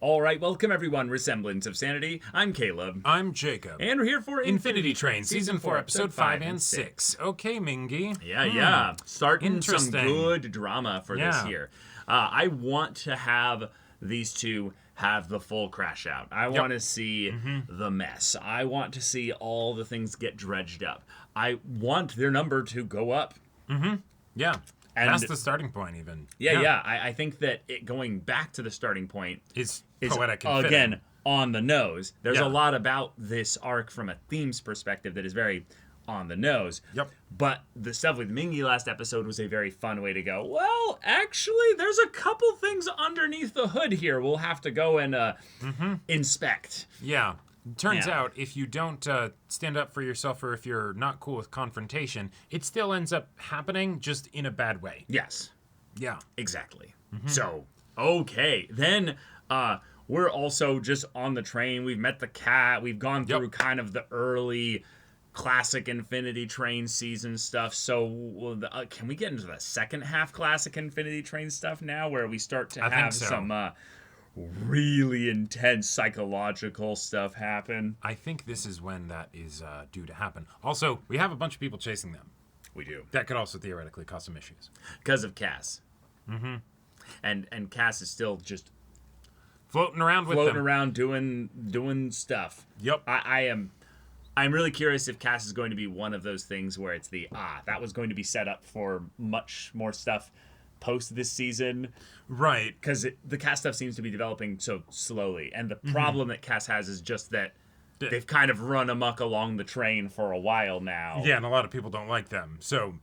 All right, welcome everyone. Semblance of Sanity. I'm Caleb. I'm Jacob. And we're here for Infinity Train, Season 4, Episode 5 and 6. Okay, Mingy. Yeah. Starting some Interesting. good drama for this year. I want to have these two have the full crash out. I want to see the mess. I want to see all the things get dredged up. I want their number to go up. Yeah. And that's the starting point, even. Yeah. I think that it going back to the starting point is poetic and again fitting. On the nose. There's Yeah. a lot about this arc from a themes perspective that is very on the nose. Yep. But the stuff with Mingy last episode was a very fun way to go, well, actually, there's a couple things underneath the hood here we'll have to go and inspect. Yeah. Turns out, if you don't stand up for yourself or if you're not cool with confrontation, it still ends up happening, just in a bad way. Yes. Yeah. Exactly. So, okay. Then we're also just on the train. We've met the cat. We've gone through kind of the early classic Infinity Train season stuff. So can we get into the second half classic Infinity Train stuff now where we start to have some really intense psychological stuff happen? I think this is when that is due to happen. Also, we have a bunch of people chasing them. We do. That could also theoretically cause some issues. Because of Cass. And Cass is still just Floating around with them. around doing stuff. Yep. I'm really curious if Cass is going to be one of those things where it's that was going to be set up for much more stuff post this season. Right. Because the Cass stuff seems to be developing so slowly. And the problem that Cass has is just that they've kind of run amok along the train for a while now. Yeah, and a lot of people don't like them. So,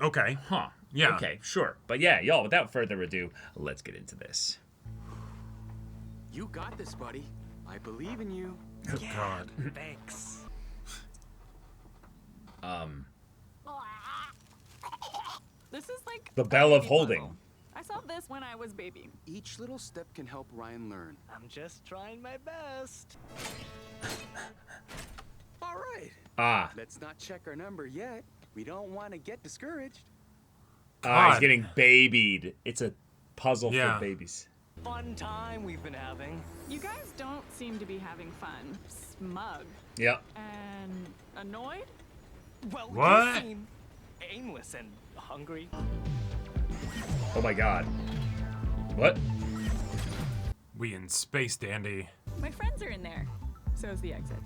okay. Huh. Yeah. Okay, sure. But yeah, y'all, without further ado, let's get into this. You got this, buddy. I believe in you. Oh, God. Thanks. This is like The a bell of baby holding. puzzle. I saw this when I was baby. Each little step can help Ryan learn. I'm just trying my best. All right. Let's not check our number yet. We don't want to get discouraged. He's God. getting babied. It's a puzzle Yeah. for babies. Fun time we've been having. You guys don't seem to be having fun. Smug Yep. and annoyed. Well, What? you seem aimless and hungry. Oh my god. What? We in space, Dandy. My friends are in there. So's the exit.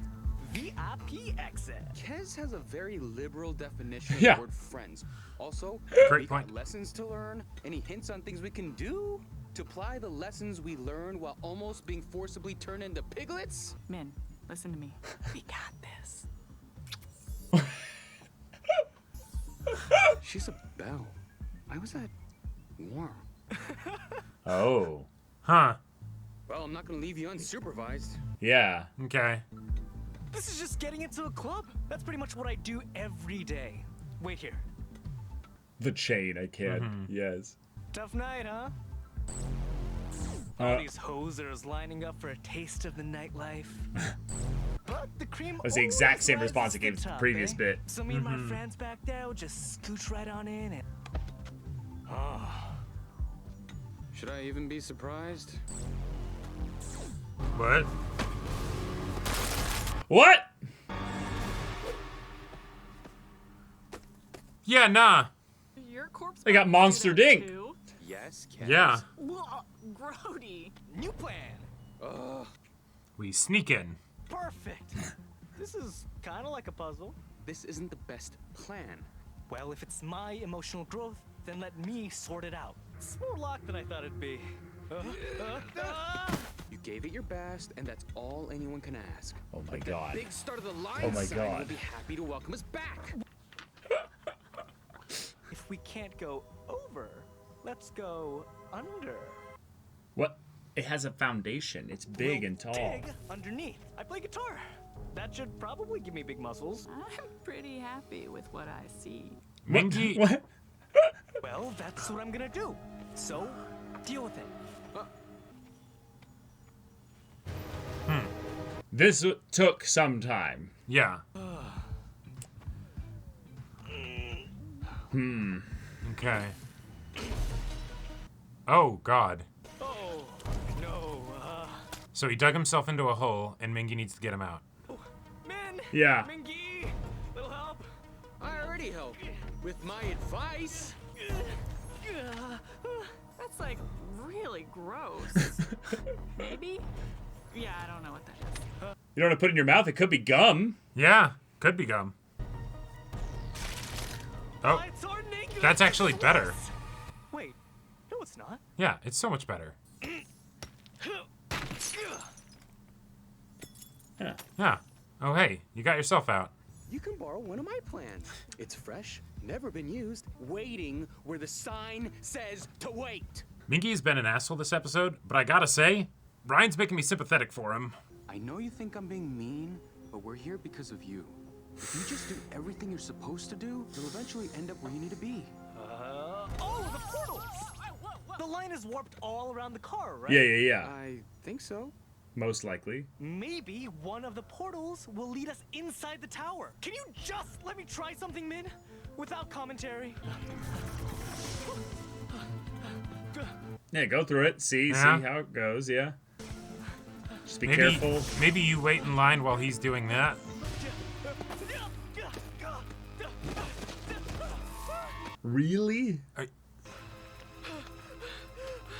VIP exit. Kez has a very liberal definition of Yeah. the word friends. Also, Great we got point. lessons to learn. Any hints on things we can do to apply the lessons we learned while almost being forcibly turned into piglets? Min, listen to me. We got this. She's a belle. I was at war. Oh. Huh. Well, I'm not gonna leave you unsupervised. Yeah. Okay. This is just getting into a club. That's pretty much what I do every day. Wait here. The chain, I can't. Yes. Tough night, huh? All these hosers lining up for a taste of the nightlife. But the cream That's the exact always same rises response to I gave the to the top, previous eh? bit. So me and my friends back there will just scooch right on in and... Should I even be surprised? What? What? Yeah, nah. Your corpse. They got bodies Monster do that Dink. too. Yes, Kez. Yeah. Whoa, grody. New plan. We sneak in. Perfect. This is kind of like a puzzle. This isn't the best plan. Well, if it's my emotional growth, then let me sort it out. It's more luck than I thought it'd be. You gave it your best, and that's all anyone can ask. Oh my But god. that big start of the line Oh my sign God. will be happy to welcome us back. If we can't go over, let's go under. What? It has a foundation. It's big Well, and tall. Big underneath. I play guitar. That should probably give me big muscles. I'm pretty happy with what I see. Mingy. What? Well, that's what I'm gonna do. So, deal with it. This took some time. Yeah. Hmm. Okay. Oh, God. Oh, no. So he dug himself into a hole, and Mingy needs to get him out. Min! Yeah. Mingy! Little help! I already helped with my advice. That's like really gross. Maybe? Yeah, I don't know what that is. You don't want to put it in your mouth. It could be gum. Yeah, could be gum. Oh, It's hardening! that's actually better. Wait, no, it's not. Yeah, it's so much better. Yeah. Yeah. Oh, hey, you got yourself out. You can borrow one of my plans. It's fresh, never been used, waiting where the sign says to wait. Mingy's been an asshole this episode, but I gotta say, Ryan's making me sympathetic for him. I know you think I'm being mean, but we're here because of you. If you just do everything you're supposed to do, you'll eventually end up where you need to be. Oh, the portals! The line is warped all around the car, right? Yeah. I think so. Most likely. Maybe one of the portals will lead us inside the tower. Can you just let me try something, Min? Without commentary. Yeah, go through it. See Yeah. how it goes. Yeah. Just be Maybe, careful. maybe you wait in line while he's doing that. Really?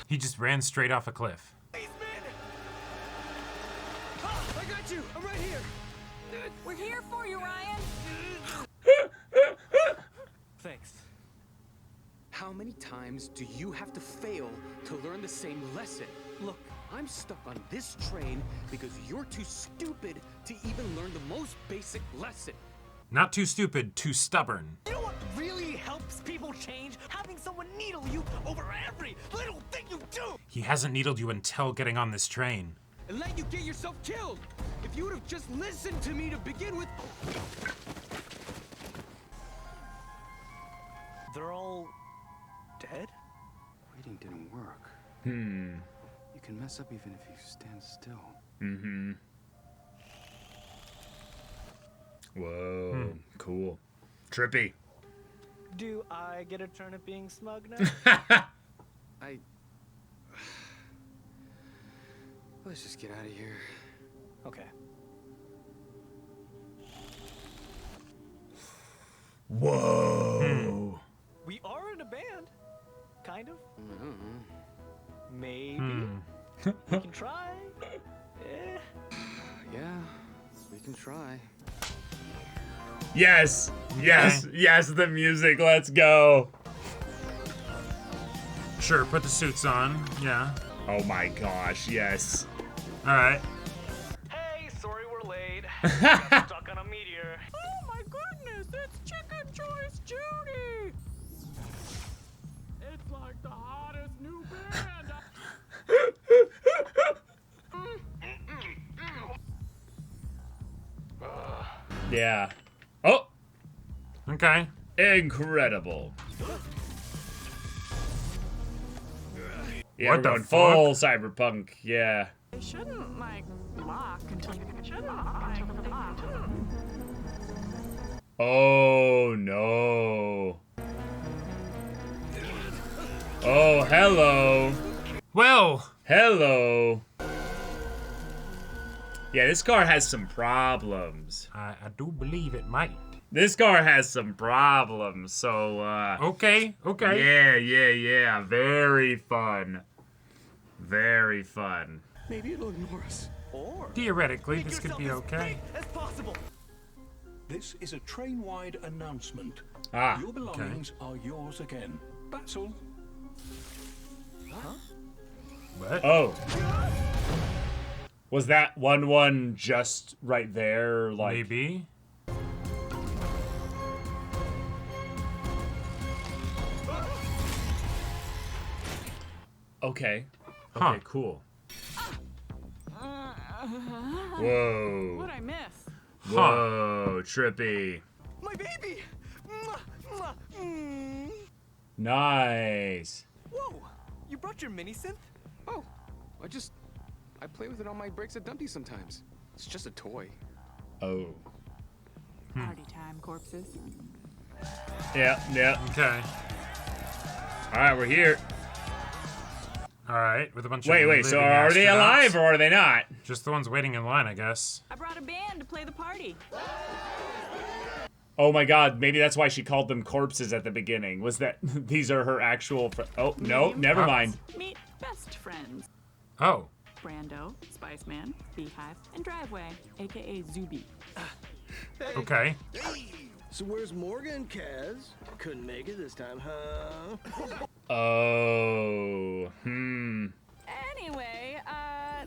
He just ran straight off a cliff. Please, Min! I got you. I'm right here. We're here for you, Ryan. Thanks. How many times do you have to fail to learn the same lesson? Look, I'm stuck on this train because you're too stupid to even learn the most basic lesson. Not too stupid, too stubborn. You know what really helps people change? Having someone needle you over every little thing you do! He hasn't needled you until getting on this train. And let you get yourself killed. If you would have just listened to me to begin with. They're all dead? Waiting didn't work. Hmm. You can mess up even if you stand still. Mm-hmm. Whoa. Cool. Trippy. Do I get a turn at being smug now? Let's just get out of here. Okay. Whoa. We are in a band. Kind of. Mm-hmm. Maybe. We can try. Eh. Yeah, we can try. Yes. Yes. Yes, the music. Let's go. Sure, put the suits on. Yeah. Oh my gosh, yes. All right. Hey, sorry we're late. Got stuck on a meteor. Oh my goodness, it's Chicken Choice Judy! It's like the hottest new band. Yeah. Oh, Okay. incredible. Yeah, What we're the going full cyberpunk. Yeah. They shouldn't, like, lock until you shouldn't lock. Oh no. Oh, hello. Well, Hello. Yeah, this car has some problems. I do believe it might. This car has some problems, so, Okay. Okay. Yeah. Very fun. Very fun. Maybe it'll ignore us. Or Theoretically, make this could yourself be as okay. big as possible. This is a train-wide announcement. Ah, Your belongings are yours again. That's all. What? oh. Was that 1-1 just right there? Like, Maybe. okay. Huh. Okay, cool. Whoa. What'd I miss? Whoa, trippy. My baby! Mwah, mwah, mm. Nice. Whoa! You brought your mini synth? Oh, I play with it on my breaks at Dumpty sometimes. It's just a toy. Oh. Party time, corpses. Yeah. Okay. All right, we're here. All right, with a bunch of Wait, so living are they astronauts. alive or are they not? Just the ones waiting in line, I guess. I brought a band to play the party. Oh my god, maybe that's why she called them corpses at the beginning. Was that these are her actual oh, no, never mind. Meet best friends. Oh. Brando, Spiceman, Beehive, and Driveway, aka Zuby. Okay. So where's Morgan, Kaz? Couldn't make it this time, huh? Oh, Anyway,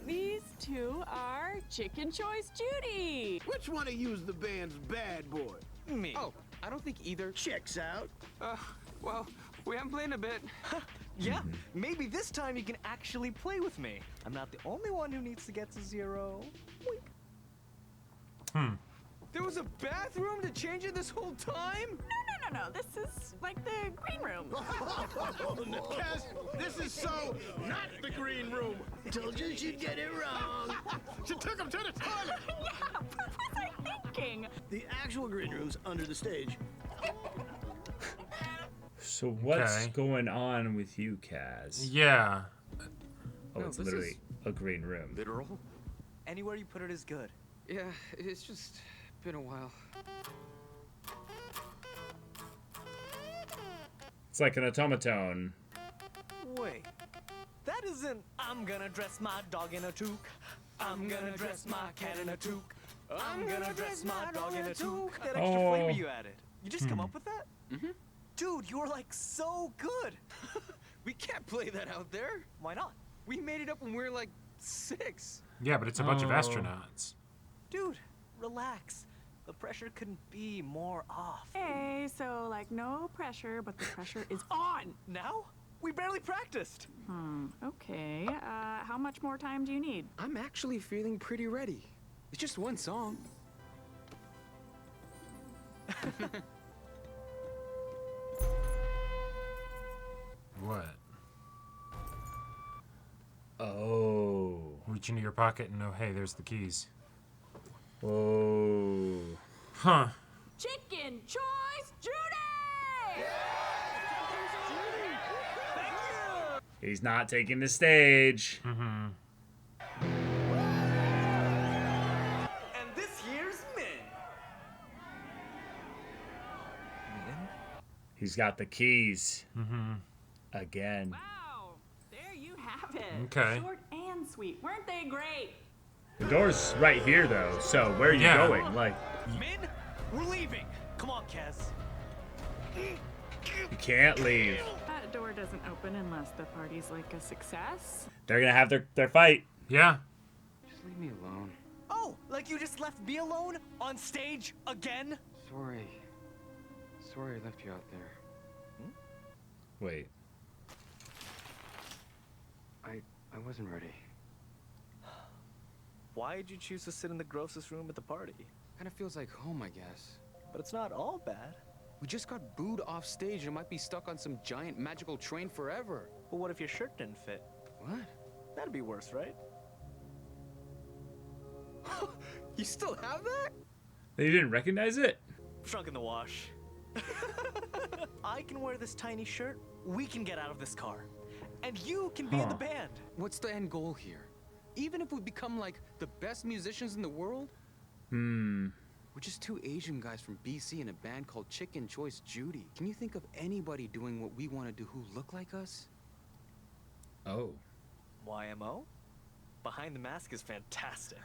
these two are Chicken Choice Judy. Which one of you's the band's bad boy? Me. Oh, I don't think either. Checks out. Well, we haven't played in a bit. Yeah, maybe this time you can actually play with me. I'm not the only one who needs to get to 0. Wink. There was a bathroom to change in this whole time? No. This is like the green room. Kaz, this is so not the green room. Told you she'd get it wrong. She took him to the toilet. Yeah, what was I thinking? The actual green room's under the stage. So what's Okay. going on with you, Kaz? Yeah. Oh, No, it's this literally is- a green room. Literal? Anywhere you put it is good. Yeah, it's just been a while. It's like an automaton. Wait, that isn't I'm gonna dress my dog in a toque. I'm gonna dress my cat in a toque. I'm gonna dress my dog in a toque. That extra flavor you added. You just come up with that? Mhm. Dude, you're like so good. We can't play that out there. Why not? We made it up when we were like 6. Yeah, but it's a bunch of Oh. astronauts. Dude, relax. The pressure couldn't be more off. Hey, so like no pressure, but the pressure is on. Now? We barely practiced. Okay, how much more time do you need? I'm actually feeling pretty ready. It's just one song. What? Oh. Reach into your pocket and oh, hey, there's the keys. Whoa. Huh. Chicken Choice Judy! He's not taking the stage. And this year's Min. He's got the keys. Again. Wow, there you have it. Okay. Short and sweet. Weren't they great? The door's right here, though. So where are you Yeah. going? Like, Min, we're leaving. Come on, Kaz. you can't leave. That door doesn't open unless the party's like a success. They're gonna have their fight. Yeah. Just leave me alone. Oh, like you just left me alone on stage again? Sorry. Sorry I left you out there. Wait. I wasn't ready. Why did you choose to sit in the grossest room at the party? Kind of feels like home, I guess. But it's not all bad. We just got booed off stage and might be stuck on some giant magical train forever. But what if your shirt didn't fit? What? That'd be worse, right? You still have that? They didn't recognize it? Shrunk in the wash. I can wear this tiny shirt. We can get out of this car. And you can be in the band. What's the end goal here? Even if we become like the best musicians in the world? We're just two Asian guys from BC in a band called Chicken Choice Judy. Can you think of anybody doing what we want to do who look like us? Oh. YMO? Behind the Mask is fantastic.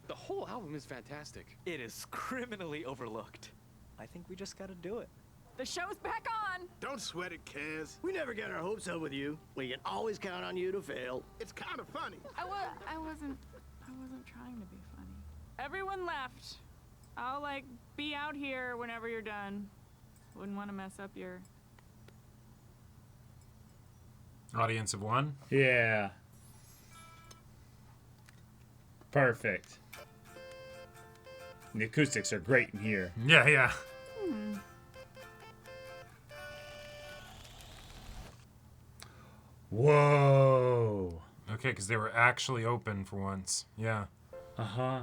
The whole album is fantastic. It is criminally overlooked. I think we just gotta do it. The show's back on. Don't sweat it, Kaz. We never get our hopes up with you. We can always count on you to fail. It's kind of funny. I wasn't trying to be funny. Everyone left. I'll like be out here whenever you're done. Wouldn't want to mess up your. Audience of one. Yeah. Perfect. And the acoustics are great in here. Yeah. Whoa. Okay, because they were actually open for once. Yeah. Uh-huh.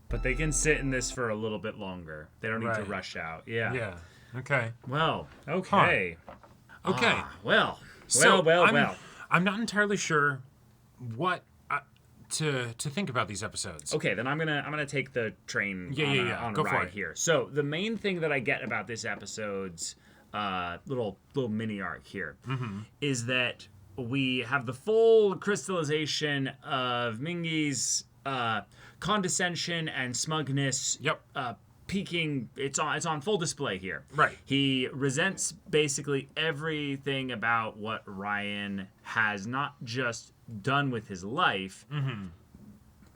But they can sit in this for a little bit longer. They don't need to Right. rush out. Yeah. Yeah. Okay. Well, okay. Okay. Well. So I'm not entirely sure what to think about these episodes. Okay, then I'm gonna take the train on a Go for ride it. here. So the main thing that I get about this episode's little mini arc here is that we have the full crystallization of Mingy's condescension and smugness. Yep. Peaking, it's on full display here. Right. He resents basically everything about what Ryan has not just done with his life,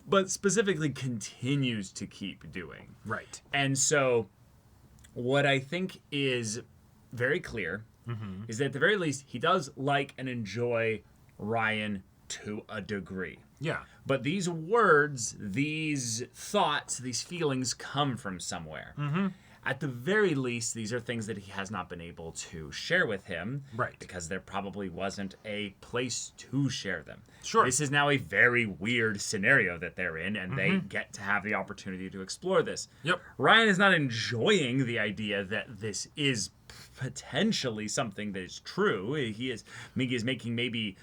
but specifically continues to keep doing. Right. And so, what I think is very clear is that at the very least, he does like and enjoy Ryan to a degree. Yeah. But these words, these thoughts, these feelings come from somewhere. At the very least, these are things that he has not been able to share with him. Right. Because there probably wasn't a place to share them. Sure. This is now a very weird scenario that they're in, and they get to have the opportunity to explore this. Yep. Ryan is not enjoying the idea that this is potentially something that is true. Mingy is making maybe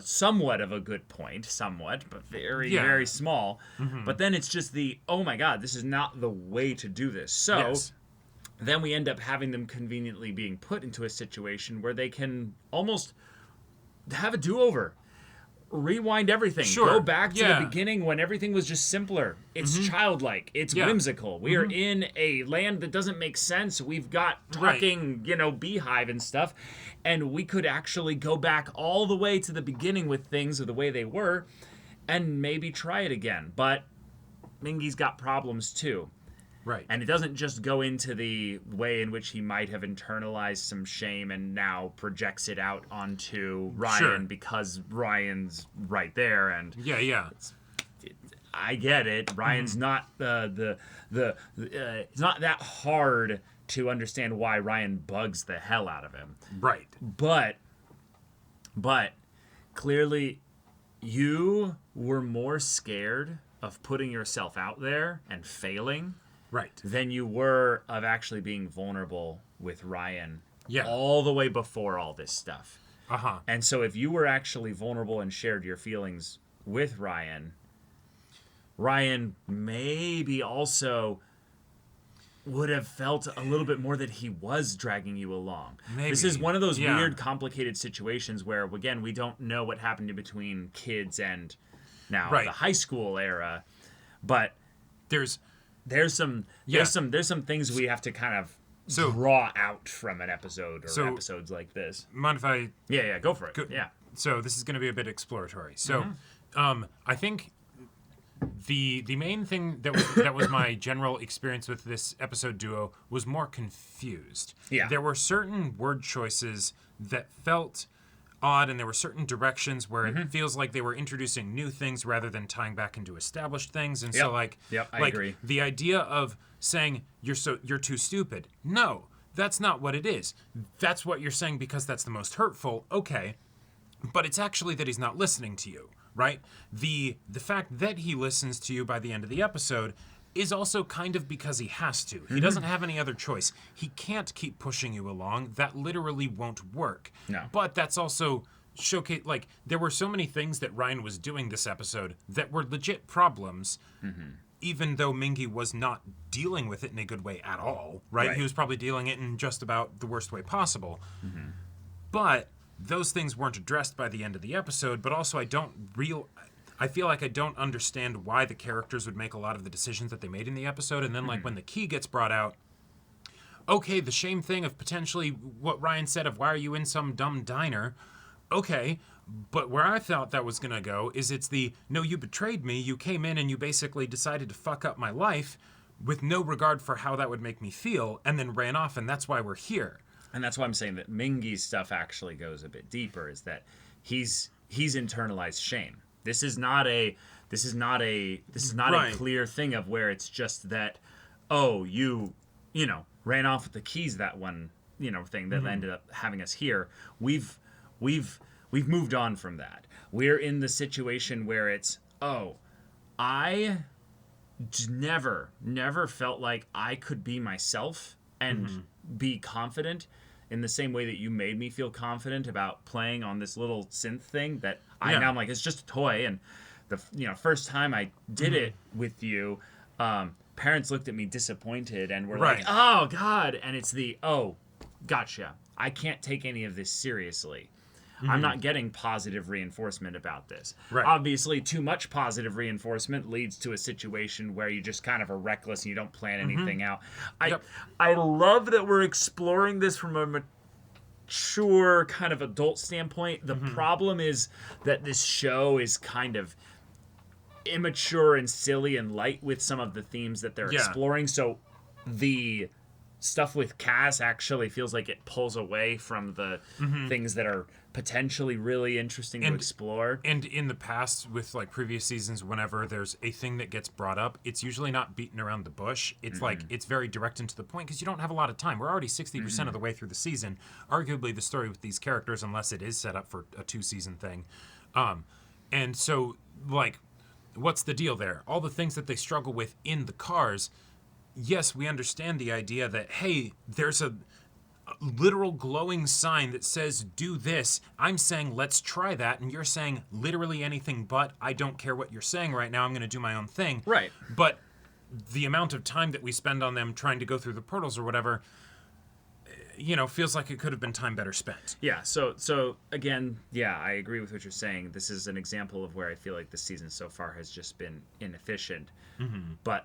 somewhat of a good point, but very small. But then it's just oh my God, this is not the way to do this. So then we end up having them conveniently being put into a situation where they can almost have a do-over. Rewind everything. Sure. Go back to the beginning when everything was just simpler. It's childlike. It's whimsical. We are in a land that doesn't make sense. We've got talking, beehive and stuff. And we could actually go back all the way to the beginning with things the way they were and maybe try it again. But Mingy's got problems too. Right. And it doesn't just go into the way in which he might have internalized some shame and now projects it out onto Ryan because Ryan's right there. And I get it. Ryan's not it's not that hard to understand why Ryan bugs the hell out of him. Right. But clearly you were more scared of putting yourself out there and failing than you were of actually being vulnerable with Ryan all the way before all this stuff. And so if you were actually vulnerable and shared your feelings with Ryan maybe also would have felt a little bit more that he was dragging you along. Maybe. This is one of those weird, complicated situations where, again, we don't know what happened in between kids and now the high school era, but there's some things we have to kind of draw out from an episode or episodes like this. Mind if I? Yeah, go for it. Good. Yeah. So this is going to be a bit exploratory. So, I think the main thing that was my general experience with this episode duo was more confused. Yeah. There were certain word choices that felt odd, and there were certain directions where it feels like they were introducing new things rather than tying back into established things. And so I agree. The idea of saying you're too stupid. No, that's not what it is. That's what you're saying because that's the most hurtful. Okay. But it's actually that he's not listening to you, right? The fact that he listens to you by the end of the episode is also kind of because he has to. He doesn't have any other choice. He can't keep pushing you along. That literally won't work. No. But that's also showcase, like, there were so many things that Ryan was doing this episode that were legit problems, even though Mingy was not dealing with it in a good way at all, right? He was probably dealing it in just about the worst way possible. But those things weren't addressed by the end of the episode, but also I feel like I don't understand why the characters would make a lot of the decisions that they made in the episode. And then, like, when the key gets brought out, okay, the shame thing of potentially what Ryan said of why are you in some dumb diner? Okay, but where I thought that was going to go is no, you betrayed me. You came in and you basically decided to fuck up my life with no regard for how that would make me feel and then ran off, and that's why we're here. And that's why I'm saying that Mingy's stuff actually goes a bit deeper, is that he's internalized shame. This is not a clear thing of where it's just that, oh, you ran off with the keys that one, thing that ended up having us here. We've moved on from that. We're in the situation where it's, oh, I never felt like I could be myself and be confident in the same way that you made me feel confident about playing on this little synth thing that I'm like, it's just a toy. And the first time I did it with you, parents looked at me disappointed and were like, oh God. And it's gotcha. I can't take any of this seriously. I'm not getting positive reinforcement about this. Right. Obviously, too much positive reinforcement leads to a situation where you just kind of are reckless and you don't plan anything out. I love that we're exploring this from a mature kind of adult standpoint. The problem is that this show is kind of immature and silly and light with some of the themes that they're exploring. So the stuff with Cass actually feels like it pulls away from the things that are potentially really interesting to explore. And in the past, with like previous seasons, whenever there's a thing that gets brought up, it's usually not beaten around the bush. It's like, it's very direct and to the point because you don't have a lot of time. We're already 60% of the way through the season. Arguably the story with these characters, unless it is set up for a 2-season thing. And so, like, what's the deal there? All the things that they struggle with in the cars, yes, we understand the idea that, hey, there's a literal glowing sign that says do this. I'm saying let's try that, and you're saying literally anything but I don't care what you're saying right now, I'm going to do my own thing. Right. But the amount of time that we spend on them trying to go through the portals or whatever, feels like it could have been time better spent. Yeah, so again, I agree with what you're saying. This is an example of where I feel like the season so far has just been inefficient. But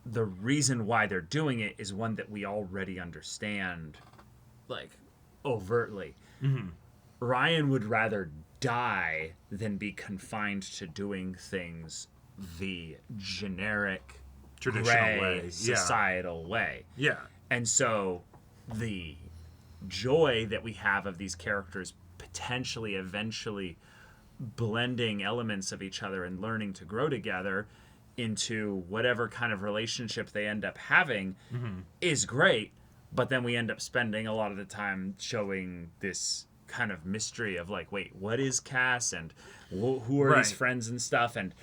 the reason why they're doing it is one that we already understand, like, overtly. Ryan would rather die than be confined to doing things the generic, traditional gray, way, societal way. Yeah. And so the joy that we have of these characters potentially eventually blending elements of each other and learning to grow together into whatever kind of relationship they end up having is great. But then we end up spending a lot of the time showing this kind of mystery of like, wait, what is Cass and who are these friends and stuff? And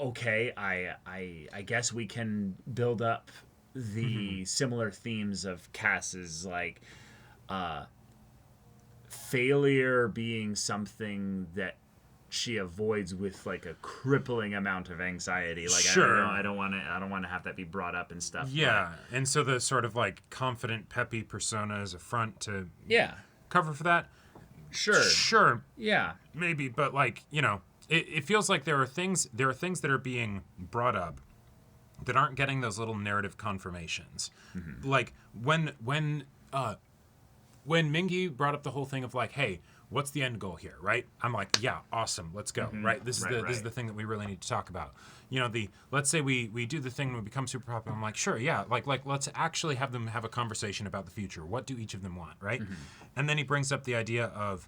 okay, I guess we can build up the similar themes of Cass's like failure being something that she avoids with like a crippling amount of anxiety. Like, I don't want to have that be brought up and stuff. Yeah, and so the sort of like confident, peppy persona is a front to cover for that. Sure. Yeah. Maybe, but like, it feels like there are things that are being brought up that aren't getting those little narrative confirmations. Like when Mingy brought up the whole thing of like, hey, what's the end goal here, right? I'm like, yeah, awesome, let's go, right? This is the thing that we really need to talk about. Let's say we do the thing and we become super popular. I'm like, sure, yeah, like let's actually have them have a conversation about the future. What do each of them want, right? And then he brings up the idea of,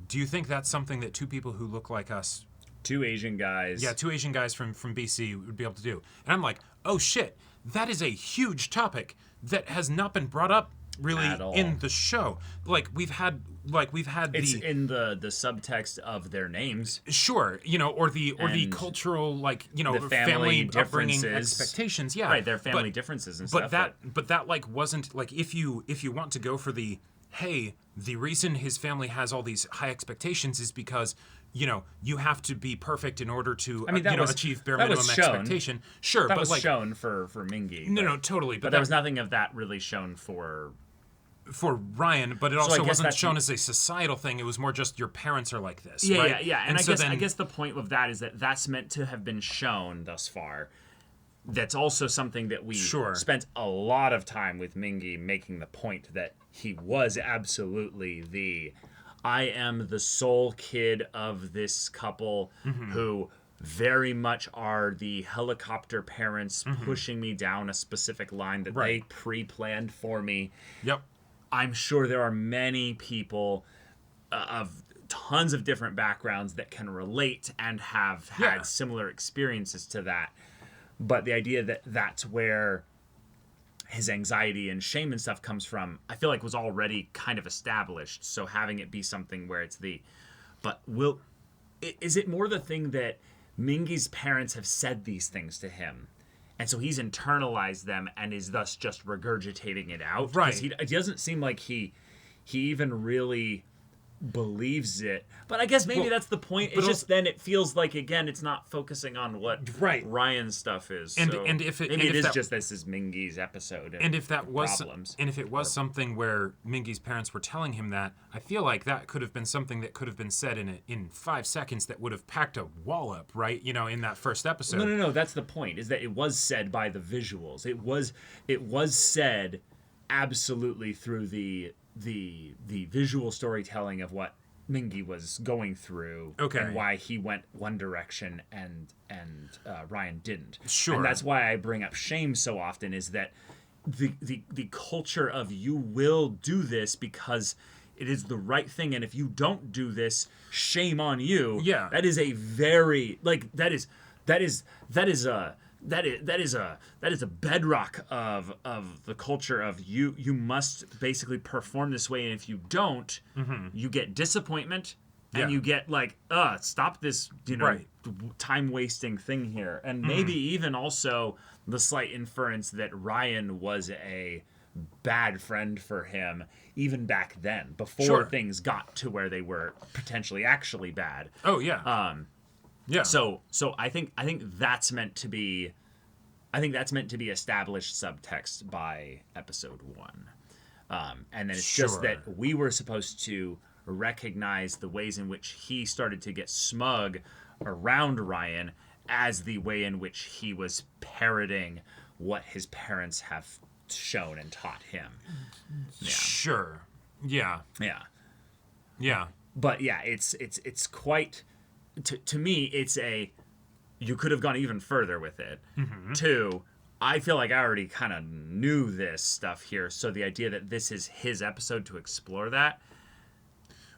do you think that's something that two people who look like us, two Asian guys from BC would be able to do? And I'm like, oh shit, that is a huge topic that has not been brought up really in the show. We've had it's in the subtext of their names, sure, or the cultural, the family upbringing expectations, their family differences and stuff. But that wasn't like, if you want to go for the, hey, the reason his family has all these high expectations is because you have to be perfect in order to achieve bare minimum expectation. Sure, that was shown for Mingy. No, totally. But there was nothing of that really shown for Ryan, but it also wasn't shown as a societal thing. It was more just your parents are like this. Yeah. And I guess the point of that is that that's meant to have been shown thus far. That's also something that we spent a lot of time with Mingy making the point that he was absolutely I am the sole kid of this couple who very much are the helicopter parents pushing me down a specific line that they pre-planned for me. Yep. I'm sure there are many people of tons of different backgrounds that can relate and have had similar experiences to that. But the idea that that's where his anxiety and shame and stuff comes from, I feel like was already kind of established. So having it be something where it's is it more the thing that Mingy's parents have said these things to him and so he's internalized them and is thus just regurgitating it out. Right. It doesn't seem like he even really believes it, but I guess maybe that's the point. It's just then it feels like, again, it's not focusing on what Ryan's stuff is. And so if it, maybe and it if is that, just this is Mingy's episode, and if that was problems. and if it was something where Mingy's parents were telling him that, I feel like that could have been something that could have been said in 5 seconds that would have packed a wallop, right? You know, in that first episode. No. That's the point. Is that it was said by the visuals. It was said absolutely through the visual storytelling of what Mingy was going through, and why he went one direction and Ryan didn't. Sure. And that's why I bring up shame so often, is that the culture of you will do this because it is the right thing, and if you don't do this, shame on you. Yeah. That is a very that is a bedrock of the culture of you must basically perform this way, and if you don't, you get disappointment, and you get stop this time wasting thing here, and maybe even also the slight inference that Ryan was a bad friend for him even back then, before things got to where they were potentially actually bad. Oh yeah. Yeah. So I think that's meant to be established subtext by episode 1. And then it's just that we were supposed to recognize the ways in which he started to get smug around Ryan as the way in which he was parroting what his parents have shown and taught him. Yeah. Sure. Yeah. Yeah. Yeah. But yeah, it's quite to me, it's you could have gone even further with it. 2, I feel like I already kind of knew this stuff here, so the idea that this is his episode to explore that,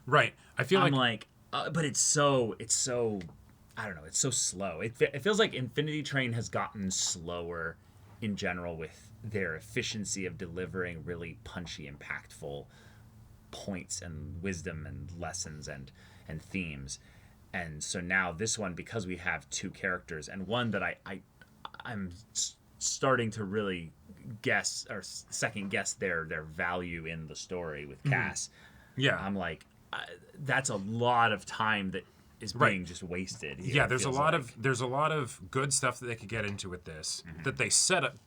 right? I feel but it's so I don't know, it's so slow. It feels like Infinity Train has gotten slower in general with their efficiency of delivering really punchy, impactful points and wisdom and lessons and themes. And so now this one, because we have 2 characters, and one that I'm starting to really guess or second guess their value in the story with Cass. Yeah. I'm like, that's a lot of time that is being just wasted here, yeah, there's a lot of good stuff that they could get into with this, that they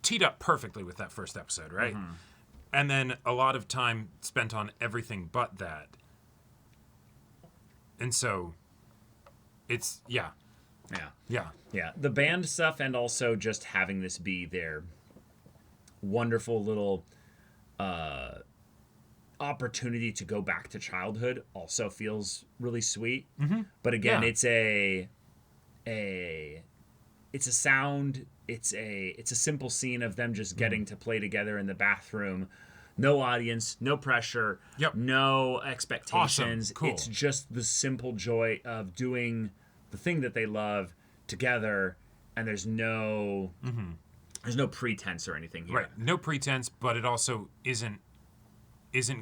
teed up perfectly with that first episode, right? And then a lot of time spent on everything but that. And so it's yeah. The band stuff, and also just having this be their wonderful little opportunity to go back to childhood also feels really sweet. But again, it's a sound. It's a simple scene of them just getting to play together in the bathroom. No audience, no pressure, no expectations. Awesome. Cool. It's just the simple joy of doing the thing that they love together, and there's no pretense or anything here. Right. No pretense, but it also isn't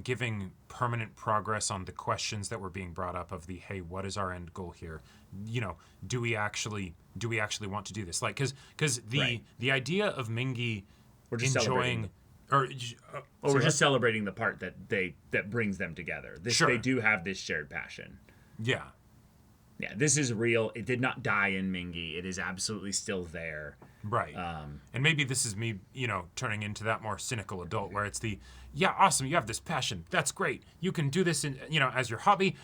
giving permanent progress on the questions that were being brought up of the, hey, what is our end goal here? You know, do we actually want to do this? Like, because the idea of Mingy enjoying. We're just celebrating the part that brings them together. They do have this shared passion. Yeah. Yeah, this is real. It did not die in Mingy. It is absolutely still there. Right. And maybe this is me, turning into that more cynical adult where it's awesome, you have this passion. That's great. You can do this as your hobby.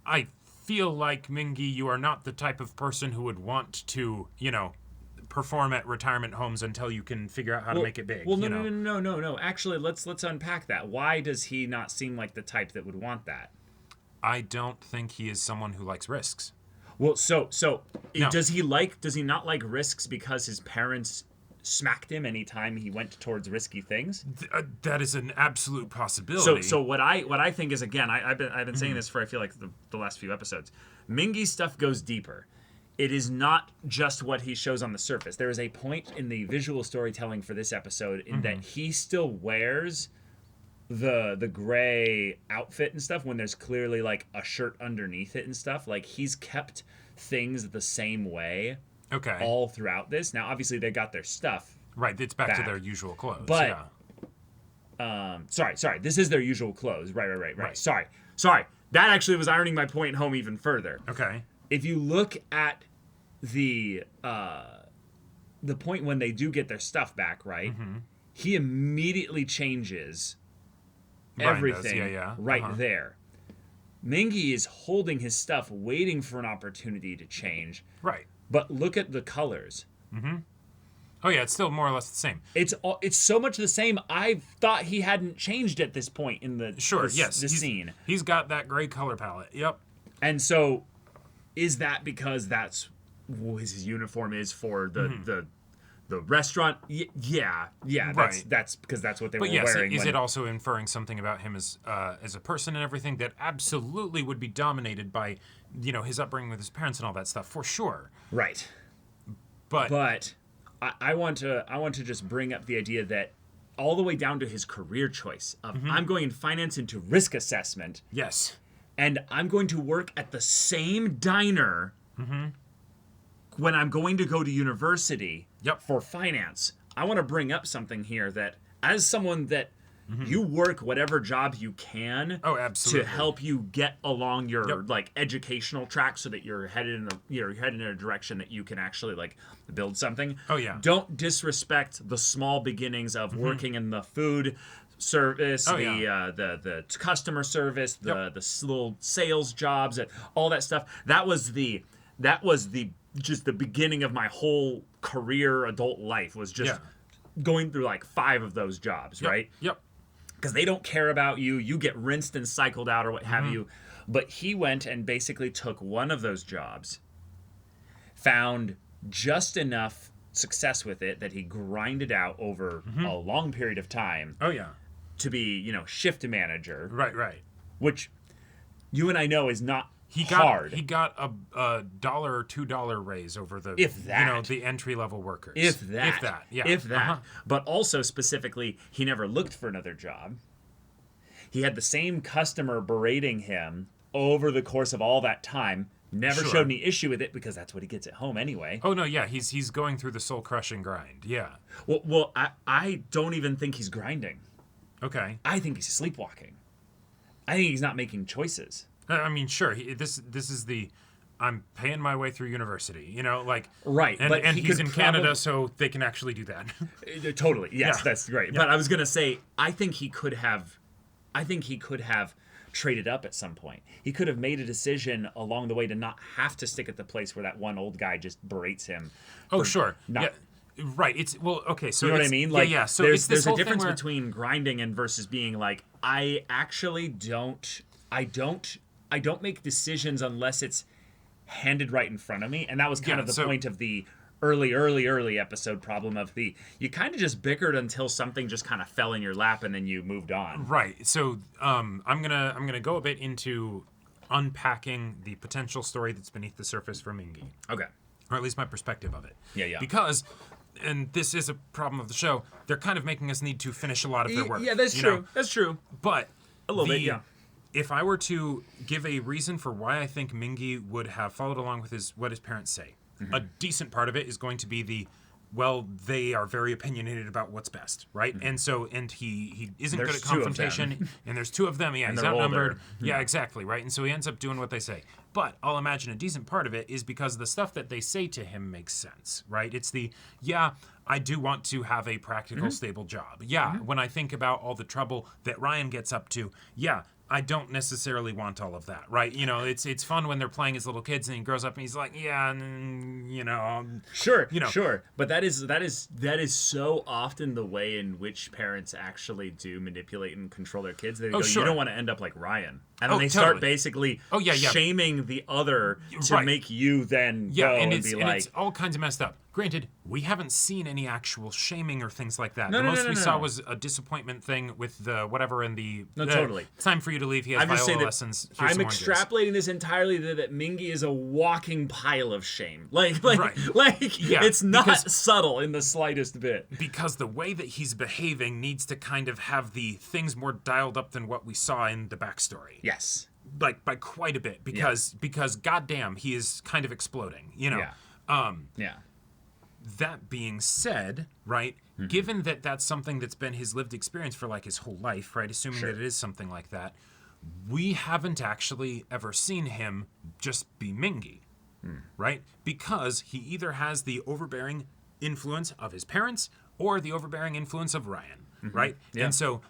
I feel like, Mingy, you are not the type of person who would want to, perform at retirement homes until you can figure out how to make it big. Well, no. Actually, let's unpack that. Why does he not seem like the type that would want that? I don't think he is someone who likes risks. Well, does he not like risks because his parents smacked him anytime he went towards risky things? That is an absolute possibility. So what I think is, again, I've been saying this for, I feel like, the last few episodes. Mingy's stuff goes deeper. It is not just what he shows on the surface. There is a point in the visual storytelling for this episode in that he still wears the gray outfit and stuff when there's clearly like a shirt underneath it and stuff. Like, he's kept things the same way Okay. all throughout this. Now, obviously, they got their stuff. Right, it's back to their usual clothes. But, sorry. This is their usual clothes. Right. Sorry. That actually was ironing my point home even further. Okay. If you look at the point when they do get their stuff back, right? Mm-hmm. He immediately changes everything there. Mingy is holding his stuff, waiting for an opportunity to change. Right. But look at the colors. Mm-hmm. Oh yeah, it's still more or less the same. It's so much the same. I thought he hadn't changed at this point in the scene. He's got that gray color palette. Yep. And so, is that because that's what his uniform is for the restaurant? Yeah. Right. That's because that's what they were wearing. But is it also inferring something about him as a person and everything that absolutely would be dominated by, his upbringing with his parents and all that stuff for sure. Right. But I want to just bring up the idea that all the way down to his career choice of I'm going in finance into risk assessment. Yes. And I'm going to work at the same diner when I'm going to go to university for finance. I want to bring up something here that as someone that you work whatever job you can to help you get along your educational track so that you're headed in a direction that you can actually build something. Oh yeah. Don't disrespect the small beginnings of working in the food service, the customer service, the little sales jobs, and all that stuff. That was just the beginning of my whole career adult life was just going through 5 of those jobs, right? Yep. Because they don't care about you. You get rinsed and cycled out or what have you. But he went and basically took one of those jobs, found just enough success with it that he grinded out over a long period of time. Oh, yeah. To be, shift manager. Right. Which you and I know is not hard. He got a $1 or $2 raise over the the entry level workers. If that. Yeah. But also specifically, he never looked for another job. He had the same customer berating him over the course of all that time. Never showed any issue with it because that's what he gets at home anyway. Oh no, yeah, he's going through the soul crushing grind. Yeah. Well, I don't even think he's grinding. Okay. I think he's sleepwalking. I think he's not making choices. I mean, sure. This is the I'm paying my way through university, right. And he's in Canada, so they can actually do that. Totally. Yes, that's great. Yeah. But I was gonna say, I think he could have traded up at some point. He could have made a decision along the way to not have to stick at the place where that one old guy just berates him. Oh, sure. Yeah. Right. It's okay. So you know what I mean? Yeah. So there's a difference between grinding and versus being I actually don't make decisions unless it's handed right in front of me. And that was kind of the point of the early episode problem of you kind of just bickered until something just kind of fell in your lap and then you moved on. Right. So I'm gonna go a bit into unpacking the potential story that's beneath the surface for Mingy. Okay. Or at least my perspective of it. Yeah. Because, and this is a problem of the show, they're kind of making us need to finish a lot of their work. Yeah, that's true. That's true. But a little bit, yeah. If I were to give a reason for why I think Mingy would have followed along with what his parents say, a decent part of it is going to be they are very opinionated about what's best, right? And he isn't good at confrontation, and there's 2 of them, and he's outnumbered. Yeah, exactly, right? And so he ends up doing what they say. But I'll imagine a decent part of it is because the stuff that they say to him makes sense, right? It's I do want to have a practical, stable job. Yeah, when I think about all the trouble that Ryan gets up to, I don't necessarily want all of that, right? It's fun when they're playing as little kids and he grows up and he's like, Sure. But that is so often the way in which parents actually do manipulate and control their kids. They go, you don't want to end up like Ryan. And then they start basically shaming the other to make you then go and it's all kinds of messed up. Granted, we haven't seen any actual shaming or things like that. The most we saw was a disappointment thing with the whatever in the... totally. It's time for you to leave. He has viola lessons. I'm extrapolating this entirely that Mingy is a walking pile of shame. It's not subtle in the slightest bit. Because the way that he's behaving needs to kind of have the things more dialed up than what we saw in the backstory. Yes. By quite a bit. Because goddamn, he is kind of exploding, Yeah. That being said, right, given that that's something that's been his lived experience for like his whole life, right, assuming that it is something like that, we haven't actually ever seen him just be Mingy, right? Because he either has the overbearing influence of his parents or the overbearing influence of Ryan, right? Yeah. And so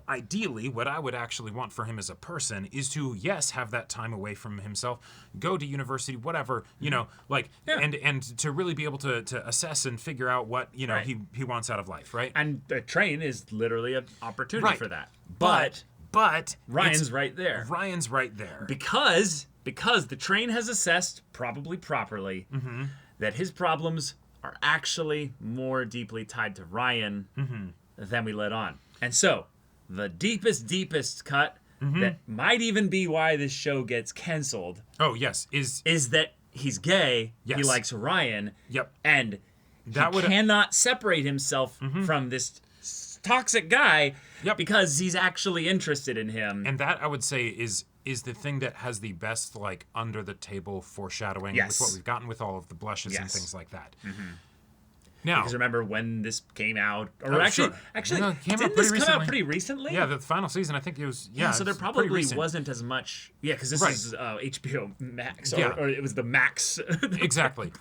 ideally, what I would actually want for him as a person is to, yes, have that time away from himself, go to university, whatever, you know, like, and to really be able to assess and figure out what, you know, he wants out of life, right? And the train is literally an opportunity for that. But Ryan's right there. Ryan's right there. Because the train has assessed, probably properly, that his problems are actually more deeply tied to Ryan than we let on. And so, the deepest cut that might even be why this show gets canceled. Oh, yes. Is that he's gay, he likes Ryan, and he cannot separate himself from this toxic guy because he's actually interested in him. And that, I would say, is the thing that has the best, like, under-the-table foreshadowing with what we've gotten with all of the blushes and things like that. Now, because remember when this came out, or no, actually, didn't this come out pretty recently? Yeah, the final season, I think it was. So there probably wasn't as much. Yeah, because this is HBO Max, or it was the Max. Exactly.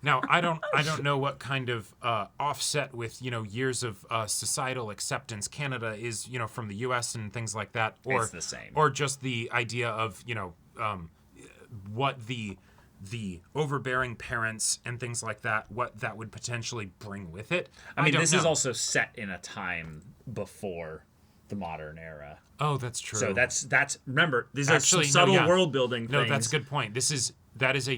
Now I don't know what kind of offset with years of societal acceptance Canada is from the U.S. and things like that, or it's the same, or just the idea of what the overbearing parents and things like that, what that would potentially bring with it. I mean, this is also set in a time before the modern era. Oh, that's true. So that's remember, these are some subtle world building things. No, that's a good point. That is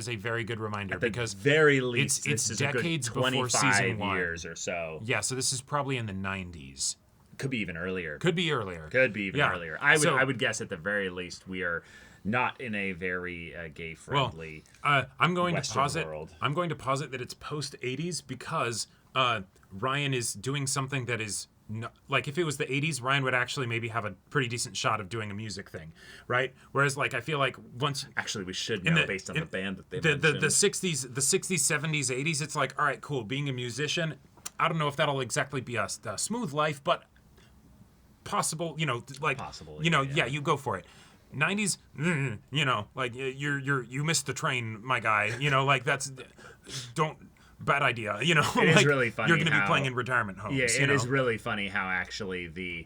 a very good reminder, because very least it's this is decades a good 25 before season 1. years or so. Yeah, so this is probably in the 90s. Could be even earlier. Could be earlier. Earlier. I would guess at the very least we are not in a very gay friendly I'm going Western to posit world. I'm going to posit that it's post 80s, because Ryan is doing something that is not, like, if it was the 80s, Ryan would actually maybe have a pretty decent shot of doing a music thing, right? Whereas, like, I feel like once actually we should know based on the band that they mentioned. The 60s, 70s, 80s, it's like, all right, cool, being a musician, I don't know if that'll exactly be a smooth life, but possible, possible, you go for it. 90s, like, you missed the train, my guy. Like, that's bad idea. It like, is really funny. You're going to be playing in retirement homes. Yeah, it is really funny how actually the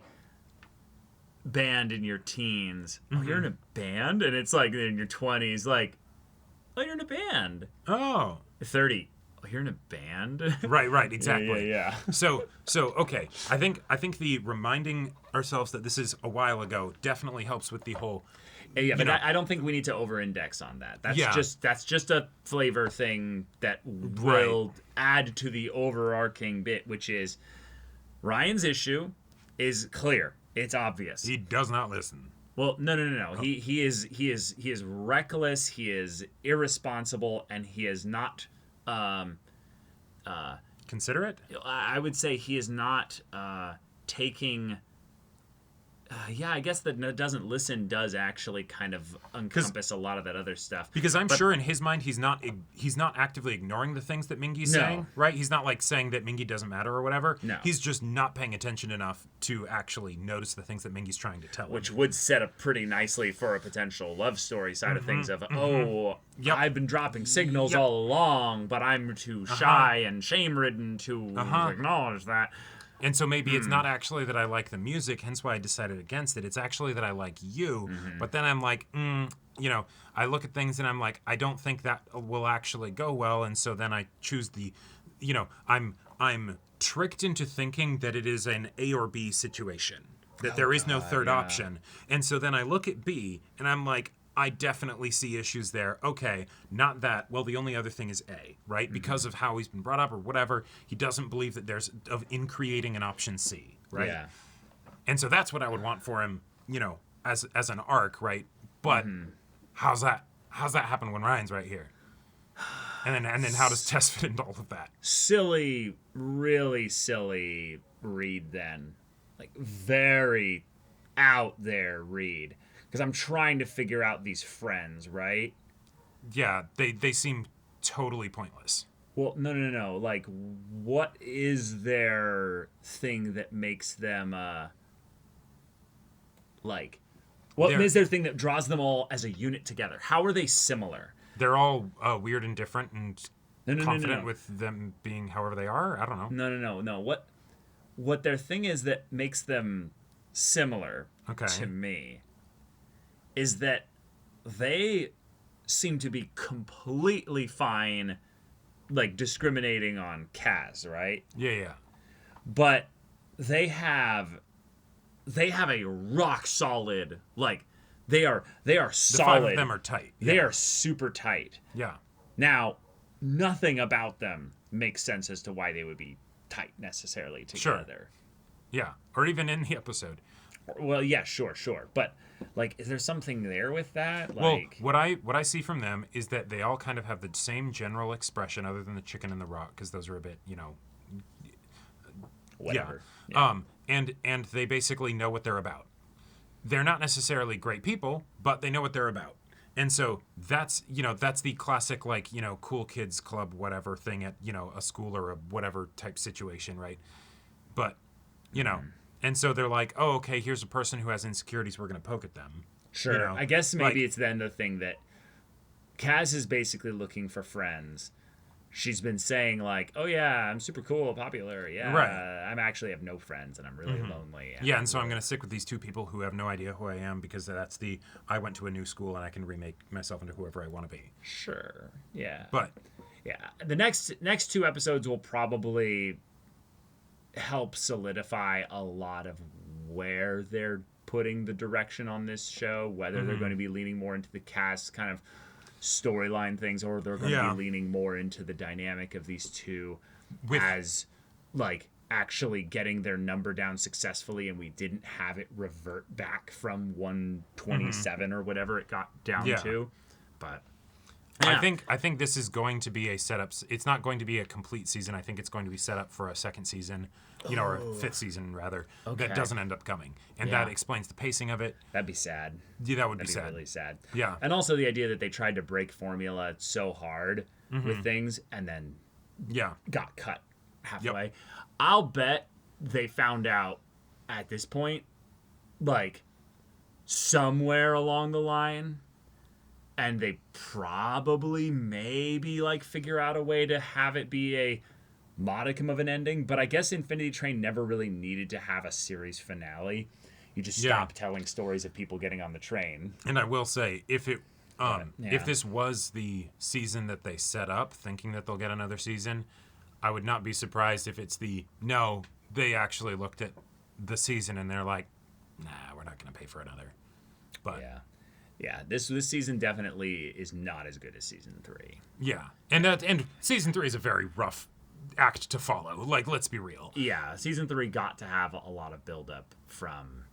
band in your teens, you're in a band, and it's like in your 20s, like, oh, you're in a band. Oh, 30. Oh, you're in a band. Right, exactly. Yeah. So okay. I think the reminding ourselves that this is a while ago definitely helps with the whole. Yeah, but I don't think we need to over-index on that. That's just a flavor thing that will add to the overarching bit, which is Ryan's issue is clear. It's obvious. He does not listen. Well, no. Oh. He is reckless. He is irresponsible, and he is not. Considerate? I would say he is not taking. I guess that no doesn't listen does actually kind of encompass a lot of that other stuff. Because I'm sure in his mind he's not actively ignoring the things that Mingy's saying, right? He's not like saying that Mingy doesn't matter or whatever. No. He's just not paying attention enough to actually notice the things that Mingy's trying to tell him. Which would set up pretty nicely for a potential love story side of things of, I've been dropping signals all along, but I'm too shy and shame-ridden to acknowledge that. And so maybe it's not actually that I like the music, hence why I decided against it. It's actually that I like you. But then I'm like, I look at things and I'm like, I don't think that will actually go well. And so then I choose I'm tricked into thinking that it is an A or B situation, that there is no third option. And so then I look at B and I'm like, I definitely see issues there. Okay, not that. Well, the only other thing is A, right? Because of how he's been brought up or whatever, he doesn't believe that there's in creating an option C, right? Yeah. And so that's what I would want for him, as an arc, right? But how's that happen when Ryan's right here? And then how does Tess fit into all of that? Silly, really silly read then. Like, very out there read. Because I'm trying to figure out these friends, right? Yeah, they seem totally pointless. Well, no. Like, what is their thing that makes them, like, what is their thing that draws them all as a unit together? How are they similar? They're all weird and different and confident No. with them being however they are. I don't know. No. What their thing is that makes them similar to me is that they seem to be completely fine, like, discriminating on Kaz, right? Yeah. But they have a rock solid, like, they are solid. The 5 of them are tight. They are super tight. Yeah. Now, nothing about them makes sense as to why they would be tight necessarily together. Sure. Yeah, or even in the episode. Well, yeah, sure. But, like, is there something there with that? Like, well, what I see from them is that they all kind of have the same general expression, other than the chicken and the rock, because those are a bit, whatever. Yeah. And they basically know what they're about. They're not necessarily great people, but they know what they're about. And so that's the classic, like, cool kids club, whatever thing at, a school or a whatever type situation, right? But, and so they're like, oh, okay, here's a person who has insecurities. We're going to poke at them. Sure. I guess maybe it's then the thing that Kaz is basically looking for friends. She's been saying, like, oh, yeah, I'm super cool, popular. Yeah, right. I'm actually have no friends and I'm really lonely. And so I'm going to stick with these 2 people who have no idea who I am, because that's I went to a new school and I can remake myself into whoever I want to be. Sure. Yeah. But yeah, the next 2 episodes will probably help solidify a lot of where they're putting the direction on this show, whether they're going to be leaning more into the cast kind of storyline things, or they're going to be leaning more into the dynamic of these 2 as, like, actually getting their number down successfully, and we didn't have it revert back from 127 or whatever it got down to. But yeah. I think this is going to be a setup. It's not going to be a complete season. I think it's going to be set up for a 2nd season, or a 5th season rather, that doesn't end up coming, and that explains the pacing of it. That'd be sad. Yeah, that would be sad. Really sad. Yeah, and also the idea that they tried to break formula so hard with things, and then got cut halfway. Yep. I'll bet they found out at this point, like, somewhere along the line, and they probably maybe, like, figure out a way to have it be a modicum of an ending. But I guess Infinity Train never really needed to have a series finale. You just stop telling stories of people getting on the train. And I will say, if this was the season that they set up, thinking that they'll get another season, I would not be surprised if it's they actually looked at the season and they're like, nah, we're not going to pay for another. But yeah, this season definitely is not as good as season 3. Yeah, and season 3 is a very rough act to follow. Like, let's be real. Yeah, season 3 got to have a lot of buildup from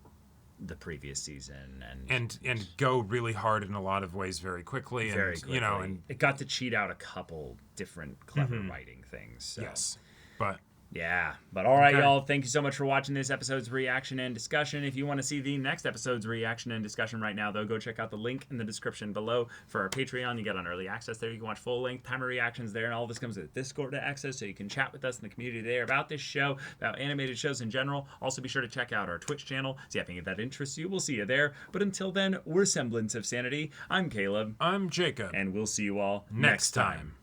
the previous season, and go really hard in a lot of ways very quickly. And it got to cheat out a couple different clever writing things. So. Yes, but. Yeah, but all right, y'all. Thank you so much for watching this episode's reaction and discussion. If you want to see the next episode's reaction and discussion right now, though, go check out the link in the description below for our Patreon. You get on early access there. You can watch full-length timer reactions there, and all this comes with Discord access, so you can chat with us in the community there about this show, about animated shows in general. Also, be sure to check out our Twitch channel. See if any of that interests you. We'll see you there. But until then, we're Semblance of Sanity. I'm Caleb. I'm Jacob. And we'll see you all next time.